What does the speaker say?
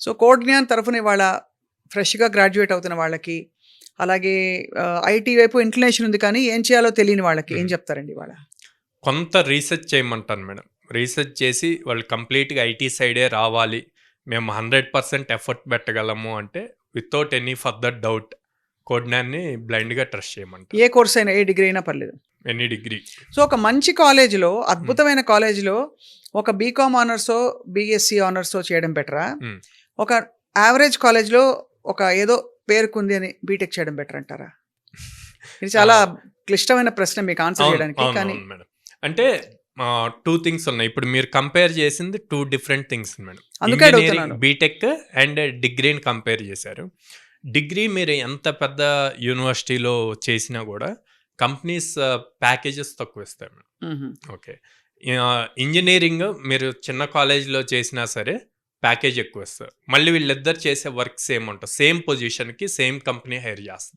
So, code Gyan తరఫున ఇవాళ ఫ్రెష్‌గా గ్రాడ్యుయేట్ అవుతున్న వాళ్ళకి, అలాగే ఐటీ వైపు ఇంక్లినేషన్ ఉంది కానీ ఏం చేయాలో తెలియని వాళ్ళకి ఏం చెప్తారండి ఇవాళ? కొంత రీసెర్చ్ చేయమంటాను మేడం. రీసెర్చ్ చేసి వాళ్ళు కంప్లీట్‌గా ఐటీ సైడే రావాలి. మేము 100% ఎఫర్ట్ పెట్టగలము అంటే వితౌట్ ఎనీ ఫర్దర్ డౌట్ కోడ్‌జ్ఞాన్‌ని బ్లైండ్‌గా ట్రస్ట్ చేయమంటాను. ఏ కోర్స్ అయినా, ఏ డిగ్రీ అయినా పర్లేదు. Any degree. సో, ఒక మంచి కాలేజీలో, అద్భుతమైన కాలేజీలో ఒక బీకామ్ ఆనర్సో, బీఎస్సీ ఆనర్సో చేయడం బెటరా? ఒక యావరేజ్ కాలేజ్‌లో ఒక ఏదో పేరుకుంది అని బీటెక్ చేయడం బెటర్ అంటారా? ఇది చాలా క్లిష్టమైన ప్రశ్న మీకు ఆన్సర్ చేయడానికి. కానీ అవును మేడం. అంటే 2 థింగ్స్ ఉన్నాయి. ఇప్పుడు మీరు కంపేర్ చేసింది 2 డిఫరెంట్ థింగ్స్ మేడం. అందుకే అడుగుతున్నాను. బీటెక్ అండ్ డిగ్రీని కంపేర్ చేశారు. డిగ్రీ మీరు ఎంత పెద్ద యూనివర్సిటీలో చేసినా కూడా కంపెనీస్ ప్యాకేజెస్ తక్కువ ఇస్తాయి మేడం. ఓకే. ఇంజనీరింగ్ మీరు చిన్న కాలేజ్లో చేసినా సరే ప్యాకేజ్ ఎక్కువ ఇస్తారు. మళ్ళీ వీళ్ళిద్దరు చేసే వర్క్ సేమ్ ఉంటుంది. సేమ్ పొజిషన్కి సేమ్ కంపెనీ హైర్ చేస్తుంది.